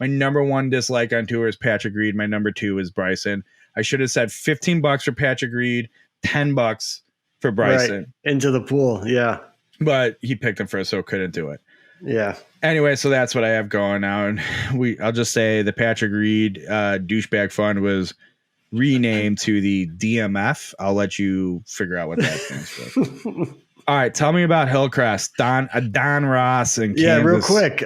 my number one dislike on tour is Patrick Reed. My number 2 is Bryson. I should have said $15 for Patrick Reed, $10 for Bryson. Right. Into the pool. Yeah. But he picked him first, so couldn't do it. Yeah. Anyway, so that's what I have going now. And I'll just say the Patrick Reed douchebag fund was renamed to the DMF. I'll let you figure out what that stands for. All right, tell me about Hillcrest, Don Ross in Kansas. Yeah, real quick.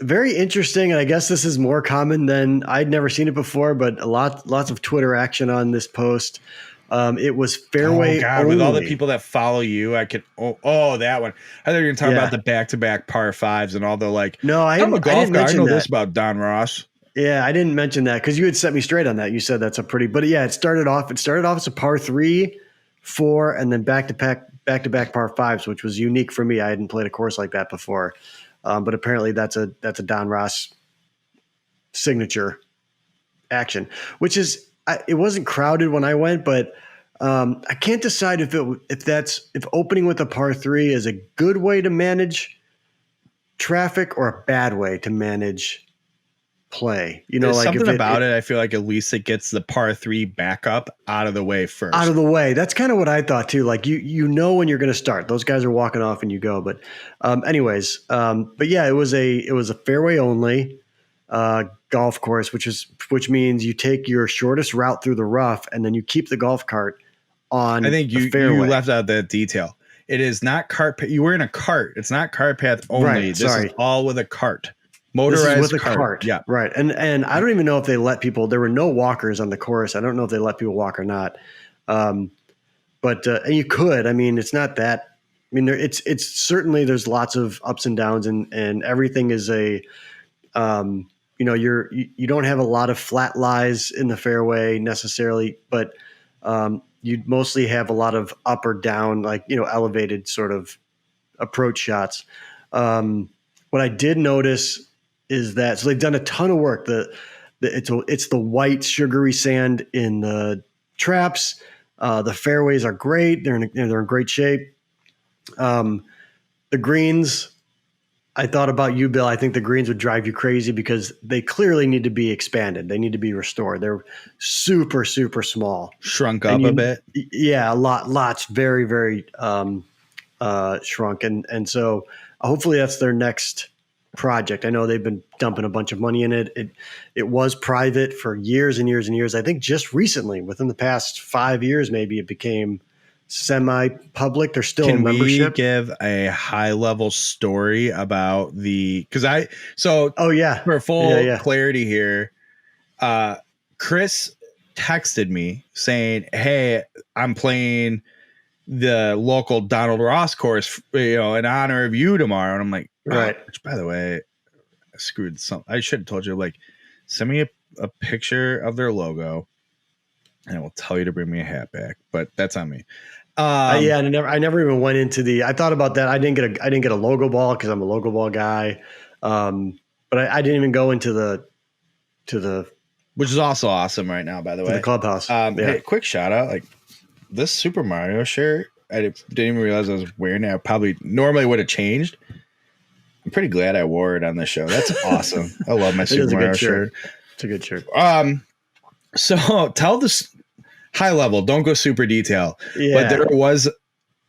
Very interesting, and I guess this is more common than I'd never seen it before, but lots of Twitter action on this post. It was fairway only. With all the people that follow you, I could that one. I thought you were going to talk about the back-to-back par 5s and all the like. No, I'm a golf guy. I know this about Don Ross. Yeah, I didn't mention that because you had set me straight on that. You said that's a pretty, but yeah, it started off as a par 3, 4, and then back-to-back par 5s, which was unique for me. I hadn't played a course like that before, but apparently that's a Don Ross signature action, which is it wasn't crowded when I went, but I can't decide if opening with a par 3 is a good way to manage traffic or a bad way to manage play. You know, There's like something if about it, I feel like at least it gets the par 3 backup out of the way first. Out of the way. That's kind of what I thought too. Like you know when you're going to start. Those guys are walking off and you go. But but yeah, it was a fairway only golf course, which means you take your shortest route through the rough and then you keep the golf cart on. I think you left out that detail. It is not cart. You were in a cart. It's not cart path only. Right, this is all with a cart. Motorized this is with cart. a cart. Yeah. Right. And I don't even know if they let people, there were no walkers on the course. I don't know if they let people walk or not. And you could, I mean, it's not that, I mean, it's certainly, there's lots of ups and downs and everything is you don't have a lot of flat lies in the fairway necessarily, but, you'd mostly have a lot of up or down, like, elevated sort of approach shots. What I did notice is that, so they've done a ton of work. It's the white sugary sand in the traps. The fairways are great. They're in great shape. The greens, I thought about you, Bill. I think the greens would drive you crazy because they clearly need to be expanded. They need to be restored. They're super, super small. Shrunk up a bit. Yeah, lots, very, very shrunk. And so hopefully that's their next project. I know they've been dumping a bunch of money in it. It was private for years and years and years. I think just recently, within the past 5 years, maybe it became semi-public. There's still a membership. Can we give a high-level story about for full clarity here, Kris texted me saying, "Hey, I'm playing the local Donald Ross course, in honor of you tomorrow." And I'm like, right. Which, by the way, I screwed some. I should have told you, like, send me a picture of their logo, and I will tell you to bring me a hat back. But that's on me. And I never even went into I thought about that. I didn't get a logo ball because I'm a logo ball guy. But I didn't even go into the which is also awesome right now, by the way, the clubhouse. Hey, quick shout out, like this Super Mario shirt. I didn't even realize I was wearing it. I probably normally would have changed. I'm pretty glad I wore it on this show. That's awesome. I love my Super Mario shirt. It's a good shirt. So tell this high level, don't go super detail. Yeah. But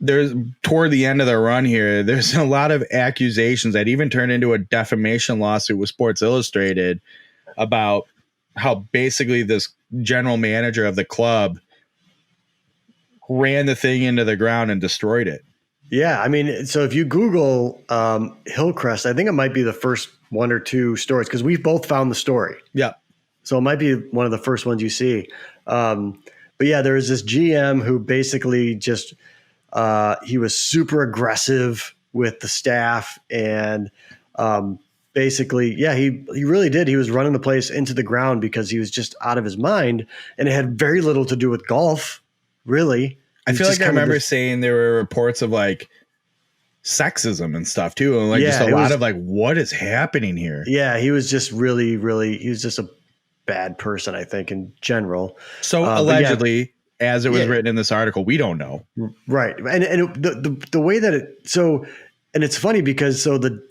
there's toward the end of the run here, there's a lot of accusations that even turned into a defamation lawsuit with Sports Illustrated about how basically this general manager of the club ran the thing into the ground and destroyed it. Yeah, I mean, so if you Google Hillcrest, I think it might be the first one or two stories because we've both found the story. Yeah. So it might be one of the first ones you see. But yeah, there was this GM who basically just he was super aggressive with the staff and basically, yeah, he really did. He was running the place into the ground because he was just out of his mind, and it had very little to do with golf, really. I feel like I remember saying there were reports of like sexism and stuff too, and like just a lot of like, what is happening here? Yeah, he was just really, he was just a bad person, I think, in general. So allegedly, as it was written in this article, we don't know. Right, and the way that and it's funny because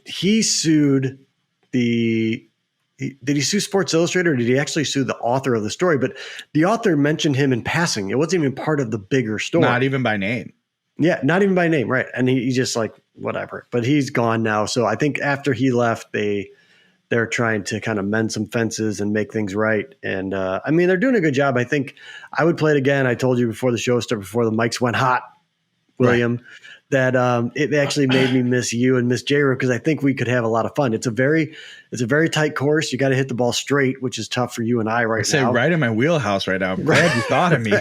he sued did he sue Sports Illustrated or did he actually sue the author of the story? But the author mentioned him in passing. It wasn't even part of the bigger story. Not even by name. Yeah, not even by name, right. And he just like, whatever. But he's gone now. So I think after he left, they're trying to kind of mend some fences and make things right. And I mean, they're doing a good job. I think I would play it again. I told you before the show started, before the mics went hot, William, that it actually made me miss you and miss J-Ro because I think we could have a lot of fun. It's a very tight course. You got to hit the ball straight, which is tough for you and I right now. Right in my wheelhouse right now. I'm glad you thought of me.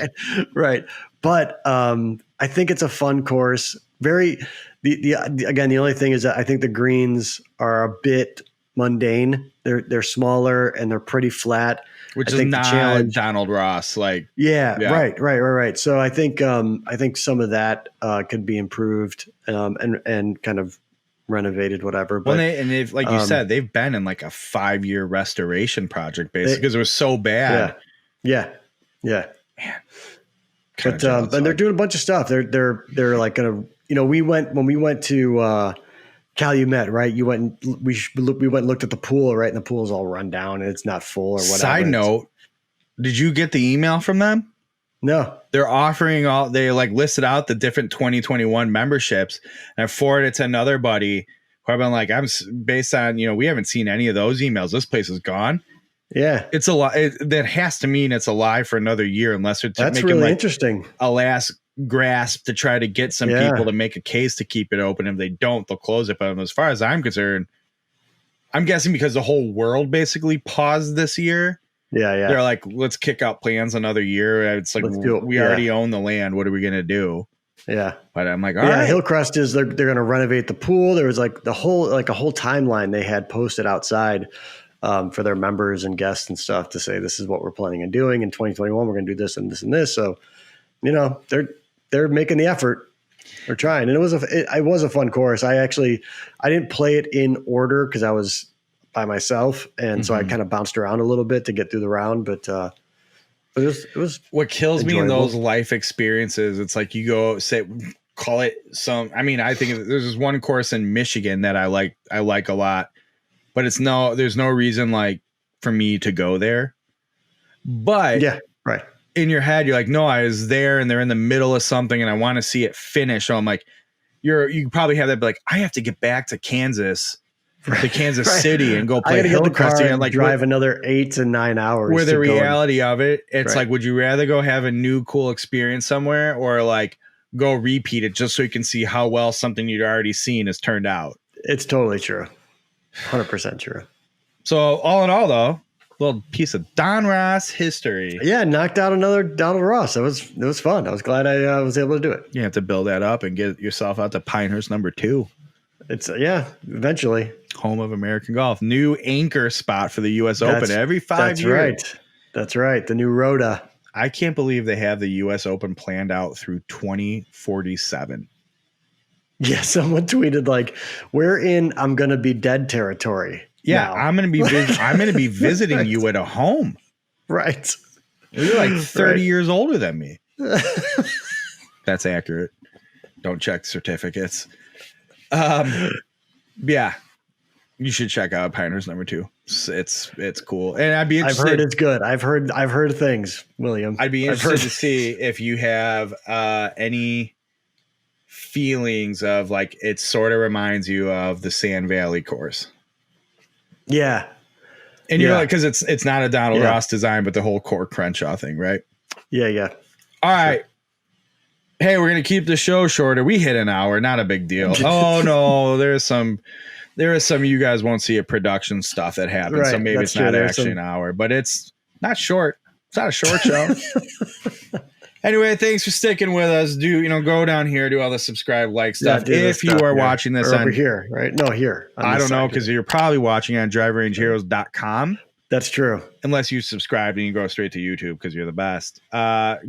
Right. But I think it's a fun course. Again, the only thing is that I think the greens are a bit mundane. They're smaller and they're pretty flat. Which is not Donald Ross. Like, right. So I think some of that could be improved and kind of renovated, whatever. But they've, like you said, they've been in like a 5-year restoration project basically because it was so bad. Yeah. Man. But and they're doing a bunch of stuff. They're like gonna, when we went to Calumet, right? You went and we went and looked at the pool, right? And the pool's all run down and it's not full or whatever. Side note, did you get the email from them? No. They're offering they like listed out the different 2021 memberships, and I forwarded it to another buddy who I've been like, based on, we haven't seen any of those emails. This place is gone. Yeah. It's a lot. That has to mean it's alive for another year, unless they're That's making really interesting. A last grasp to try to get some people to make a case to keep it open. If they don't, they'll close it. But as far as I'm concerned, I'm guessing because the whole world basically paused this year. Yeah. They're like, let's kick out plans another year. It's like, we already own the land. What are we going to do? Yeah. But I'm like, all right. Hillcrest they're going to renovate the pool. There was like a whole timeline they had posted outside for their members and guests and stuff to say, this is what we're planning on doing in 2021. We're going to do this and this and this. So, they're making the effort. They're trying. And it was a fun course. I didn't play it in order because I was by myself, and so I kind of bounced around a little bit to get through the round, but it was what kills enjoyable. me in those life experiences. It's like you go call it some. I mean, I think there's this one course in Michigan that I like a lot, but there's no reason like for me to go there. But yeah, right. In your head, you're like, no, I was there, and they're in the middle of something, and I want to see it finish. So I'm like, you probably have that, but like, I have to get back to Kansas. To Kansas City and go play Hillcrest and like drive another 8 to 9 hours. Where the reality of it's like, would you rather go have a new cool experience somewhere or like go repeat it just so you can see how well something you'd already seen has turned out? It's totally true. 100% true. So all in all, though, little piece of Don Ross history. Yeah, knocked out another Donald Ross. It was fun. I was glad I was able to do it. You have to build that up and get yourself out to Pinehurst #2. It's eventually. Home of American golf. New anchor spot for the U.S. Open every 5 years. That's right. The new Rhoda. I can't believe they have the U.S. Open planned out through 2047. Yeah, someone tweeted like, "We're in I'm gonna be dead territory." Yeah, now. I'm gonna be visiting you at a home. Right. You're like 30 years older than me. That's accurate. Don't check certificates. Yeah, you should check out Pinehurst #2. It's cool, and I'd be interested. I've heard it's good. I've heard things, William. I'd be interested to see if you have any feelings of like it sort of reminds you of the Sand Valley course. Yeah, and you're like, because it's not a Donald Ross design, but the whole Core Crenshaw thing, right? Yeah. All right. Hey, we're going to keep the show shorter. We hit an hour. Not a big deal. Oh, no. There is some you guys won't see a production stuff that happens. Right, so maybe it's not actually an hour, but it's not short. It's not a short show. Anyway, thanks for sticking with us. Go down here, do all the subscribe, like stuff. If you are watching this over here, right? No, here. I don't know, because you're probably watching on driverangeheroes.com. That's true. Unless you subscribe and you go straight to YouTube because you're the best.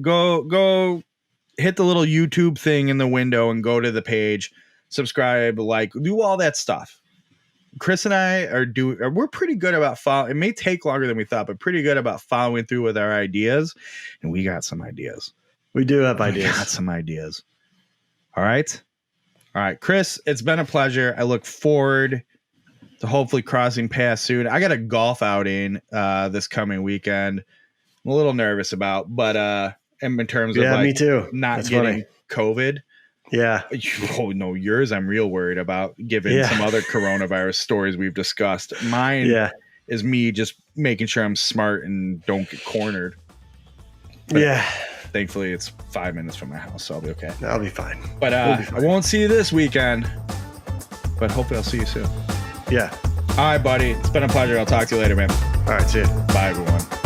Go hit the little YouTube thing in the window and go to the page, subscribe, do all that stuff. Kris and I we're pretty good about following. It may take longer than we thought, but pretty good about following through with our ideas. And we got some ideas. We do have ideas. We got some ideas. All right. Kris, it's been a pleasure. I look forward to hopefully crossing paths soon. I got a golf outing this coming weekend. I'm a little nervous about, but in terms of me too. Not That's getting funny. COVID. Yeah. Oh no, yours I'm real worried about, given some other coronavirus stories we've discussed. Mine is me just making sure I'm smart and don't get cornered. But thankfully it's 5 minutes from my house, so I'll be okay. I'll be fine. But I won't see you this weekend, but hopefully I'll see you soon. Yeah. All right, buddy. It's been a pleasure. I'll talk to you later, man. All right, see you. Bye, everyone.